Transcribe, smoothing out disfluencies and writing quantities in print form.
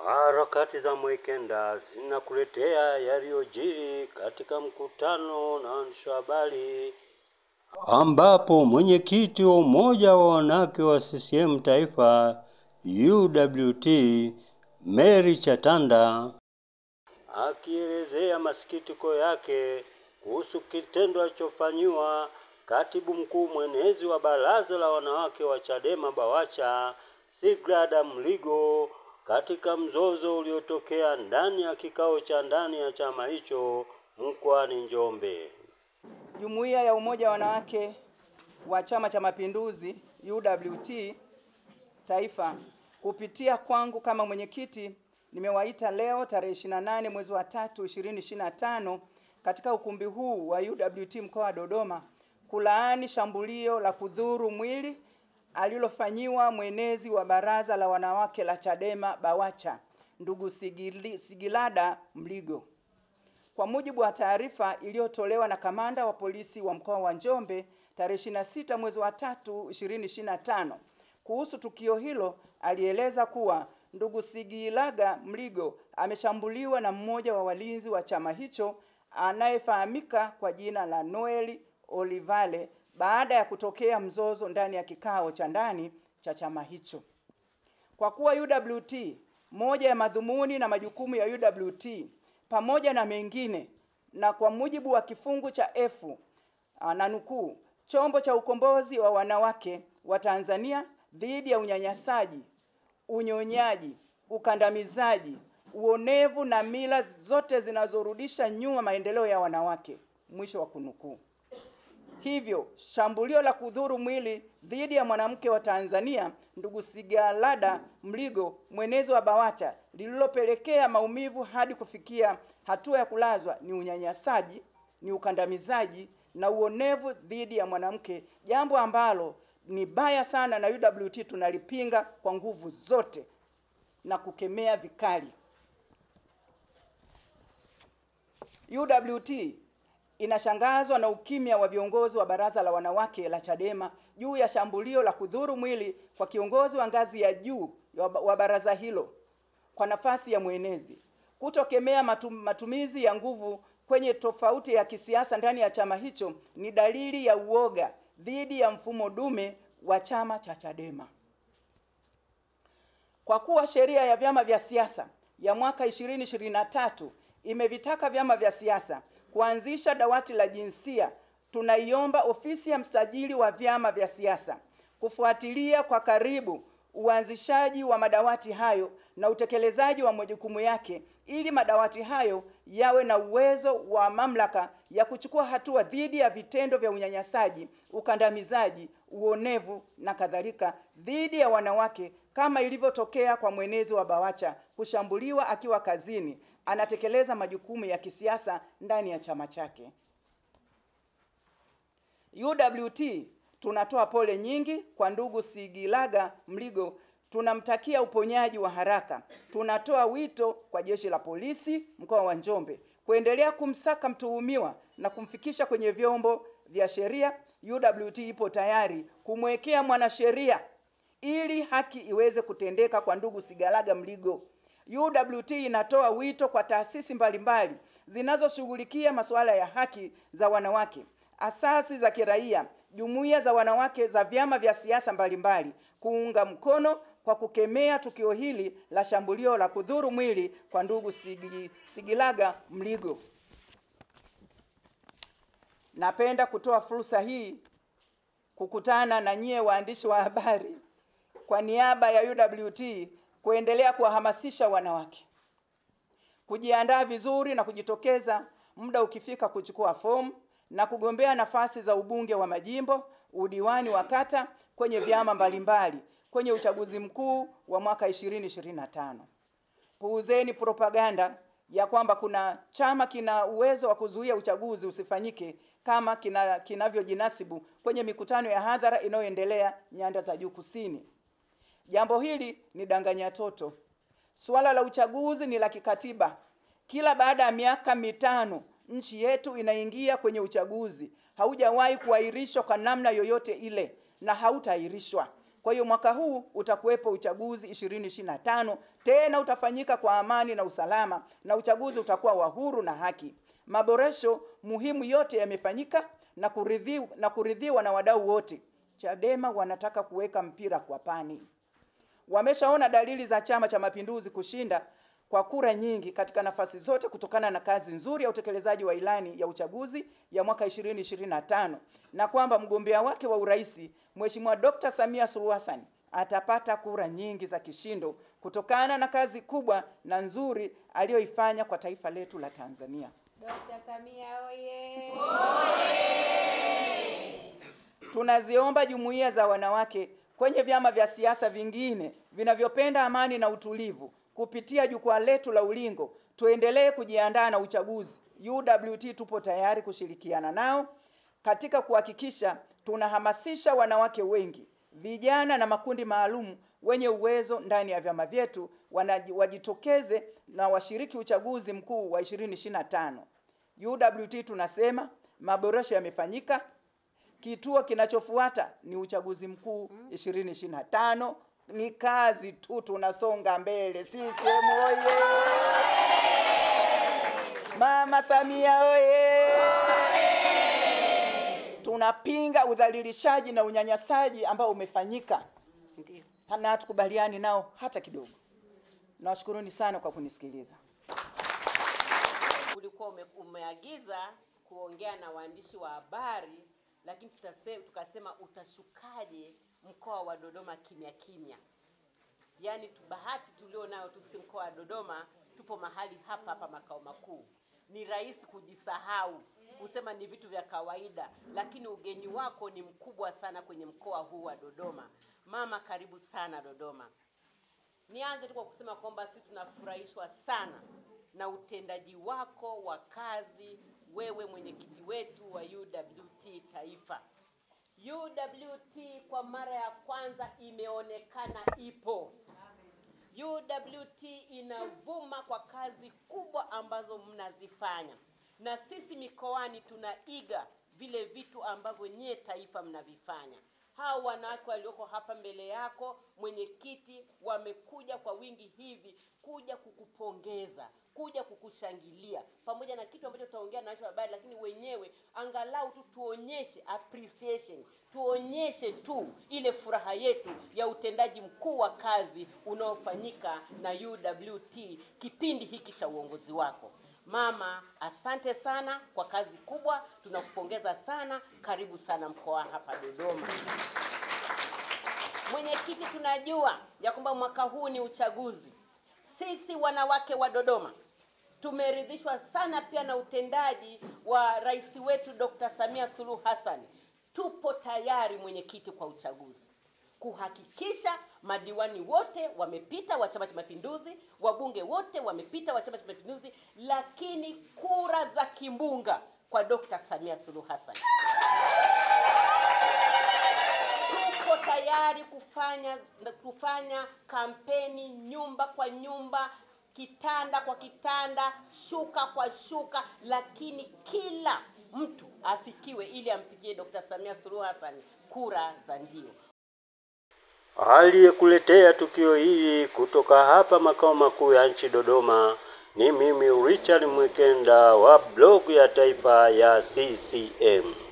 Harakati za Mwekenda zinakuletea yaliyojiri katika mkutano na waandishi wa habari, ambapo mwenyekiti wa umoja wa wanawake wa CCM Taifa UWT Mary Chatanda akielezea masikitiko yake kuhusu kitendo alichofanywa katibu mkuu mwenezi wa baraza la wanawake wa Chadema Bawacha Sigrada Mligo katika mzozo uliotokea ndani ya kikao cha ndani ya chama hicho mkoani Njombe. Jumuiya ya umoja wa wanawake wa Chama cha Mapinduzi UWT Taifa kupitia kwangu kama mwenyekiti nimewaita leo tarehe 28 mwezi wa 3 2025 katika ukumbi huu wa UWT mkoa wa Dodoma kulaani shambulio la kudhuru mwili alilofanyiwa mwenezi wa baraza la wanawake la Chadema Bawacha ndugu Sigrada Mligo. Kwa mujibu wa taarifa iliyotolewa na kamanda wa polisi wa mkoa wa Njombe tarehe 26 mwezi wa 3 2025 kuhusu tukio hilo, alieleza kuwa ndugu Sigrada Mligo ameshambuliwa na mmoja wa walinzi wa chama hicho anayefahamika kwa jina la Noel Olivale baada ya kutokea mzozo ndani ya kikao cha ndani cha chama hicho. Kwa kuwa UWT, moja ya madhumuni na majukumu ya UWT pamoja na mengine, na kwa mujibu wa kifungu cha F na nukuu, chombo cha ukombozi wa wanawake wa Tanzania dhidi ya unyanyasaji, unyonyaji, ukandamizaji, uonevu na mila zote zinazorudisha nyuma maendeleo ya wanawake, mwisho wa kunukuu. Hivyo, shambulio la kudhuru mwili dhidi ya mwanamke wa Tanzania ndugu Sigrada Mligo mwenezi wa Bawacha lililopelekea maumivu hadi kufikia hatua ya kulazwa ni unyanyasaji, ni ukandamizaji na uonevu dhidi ya mwanamke, jambo ambalo ni baya sana na UWT tunalipinga kwa nguvu zote na kukemea vikali. UWT inashangazwa na ukimya wa viongozi wa baraza la wanawake la Chadema juu ya shambulio la kudhuru mwili kwa kiongozi wa ngazi ya juu wa baraza hilo kwa nafasi ya mwenezi. Kutokemea matumizi ya nguvu kwenye tofauti ya kisiasa ndani ya chama hicho ni dalili ya uoga dhidi ya mfumo dume wa chama cha Chadema. Kwa kuwa sheria ya vyama vya siasa ya mwaka 2023 imevitaka vyama vya siasa kuanzisha dawati la jinsia, tunaiomba ofisi ya msajili wa vyama vya siasa kufuatilia kwa karibu uanzishaji wa madawati hayo na utekelezaji wa majukumu yake, ili madawati hayo yawe na uwezo wa mamlaka ya kuchukua hatua dhidi ya vitendo vya unyanyasaji, ukandamizaji, uonevu na kadhalika dhidi ya wanawake, kama ilivyotokea kwa mwenezi wa Bawacha kushambuliwa akiwa kazini anatekeleza majukumu ya kisiasa ndani ya chama chake. UWT tunatoa pole nyingi kwa ndugu Sigrada Mligo, tunamtakia uponyaji wa haraka. Tunatoa wito kwa jeshi la polisi mkoa wa Njombe kuendelea kumsaka mtuhumiwa na kumfikisha kwenye vyombo vya sheria. UWT ipo tayari kumwekea mwanasheria ili haki iweze kutendeka kwa ndugu Sigrada Mligo. UWT inatoa wito kwa taasisi mbalimbali zinazoshughulikia masuala ya haki za wanawake, asasi za kiraia, jumuiya za wanawake za vyama vya siasa mbalimbali kuunga mkono kwa kukemea tukio hili la shambulio la kudhuru mwili kwa ndugu Sigrada Mligo. Napenda kutoa fursa hii kukutana na nyie waandishi wa habari kwa niaba ya UWT kuendelea kuwahamasisha wanawake kujiandaa vizuri na kujitokeza muda ukifika kuchukua fomu na kugombea nafasi za ubunge wa majimbo, udiwani wa kata kwenye vyama mbalimbali kwenye uchaguzi mkuu wa mwaka 2025. Puuzeni propaganda ya kwamba kuna chama kina uwezo wa kuzuia uchaguzi usifanyike kama kinavyojinasibu kwenye mikutano ya hadhara inayoendelea nyanda za juu kusini. Jambo hili ni danganya toto. Suala la uchaguzi ni la kikatiba. Kila baada ya miaka 5 nchi yetu inaingia kwenye uchaguzi. Haujawahi kuahirishwa kwa namna yoyote ile na hautaahirishwa. Kwa hiyo mwaka huu utakuwepo uchaguzi 2025, tena utafanyika kwa amani na usalama, na uchaguzi utakuwa wa huru na haki. Maboresho muhimu yote yamefanyika na kuridhiwa na wadau wote. Chadema wanataka kuweka mpira kwa pani. Wameshaona dalili za Chama cha Mapinduzi kushinda kwa kura nyingi katika nafasi zote kutokana na kazi nzuri ya utekelezaji wa ilani ya uchaguzi ya mwaka 2025, na kwamba mgombea wake wa urais Mheshimiwa Dr. Samia Suluhu Hassan atapata kura nyingi za kishindo kutokana na kazi kubwa na nzuri aliyoifanya kwa taifa letu la Tanzania. Dr. Samia oye! Tunaziomba jumuiya za wanawake kwenye vyama vya siasa vingine vinavyopenda amani na utulivu kupitia jukwaa letu la Ulingo tuendelee kujiandaa na uchaguzi. UWT tupo tayari kushirikiana nao katika kuhakikisha tunahamasisha wanawake wengi, vijana na makundi maalum wenye uwezo ndani ya vyama vyetu wajitokeze na washiriki uchaguzi mkuu wa 2025. UWT tunasema maboresho yamefanyika. Kituo kinachofuata ni uchaguzi mkuu 2025. Ni kazi tu, tunasonga mbele. CCM oye! Mama Samia oye! Tunapinga udhalilishaji na unyanyasaji ambao umefanyika. Ndio. Na hatukubaliani nao hata kidogo. Nawashukuruni sana kwa kunisikiliza. Ulikuwa umeagiza kuongea na waandishi wa habari, lakini tukasema utashukaje mkoa wa Dodoma kimya kimya. Yaani bahati tulio nayo tusi mkoa wa Dodoma, tupo mahali hapa makao makuu. Ni rahisi kujisahau, kusema ni vitu vya kawaida, lakini ugeni wako ni mkubwa sana kwenye mkoa huu wa Dodoma. Mama, karibu sana Dodoma. Nianze tu kwa kusema kwamba sisi tunafurahishwa sana na utendaji wako wa kazi, wewe mwenyekiti wetu wa UWT Taifa. UWT kwa mara ya kwanza imeonekana ipo. UWT inavuma kwa kazi kubwa ambazo mnazifanya. Na sisi mikoani tunaiga vile vitu ambavyo nyie taifa mnavifanya. Hao wanawake walioko hapa mbele yako mwenyekiti, wamekuja kwa wingi hivi kuja kukupongeza, kuja kukushangilia, pamoja na kitu ambacho tutaongea nacho habari, lakini wenyewe angalau tu tuonyeshe appreciation, tuonyeshe tu ile furaha yetu ya utendaji mkuu wa kazi unaofanyika na UWT kipindi hiki cha uongozi wako. Mama, asante sana kwa kazi kubwa, tunakupongeza sana, karibu sana mkoa hapa Dodoma. Mwenyekiti, tunajua ya kwamba mwaka huu ni uchaguzi. Sisi wanawake wa Dodoma tumeridhishwa sana pia na utendaji wa rais wetu Dr. Samia Suluhu Hassan. Tupo tayari mwenyekiti kwa uchaguzi, kuhakikisha madiwani wote wamepita wa Chama cha Mapinduzi, wabunge wote wamepita wa Chama cha Mapinduzi, lakini kura za kimbunga kwa Dr. Samia Suluhu Hassan. Tuko tayari kufanya kampeni nyumba kwa nyumba, kitanda kwa kitanda, shuka kwa shuka, lakini kila mtu afikiwe ili ampigie Dr. Samia Suluhu Hassan kura za ndio. Aliyekuletea tukio hili kutoka hapa makao makuu ya nchi Dodoma ni mimi Richard Mwekenda wa blog ya taifa ya CCM.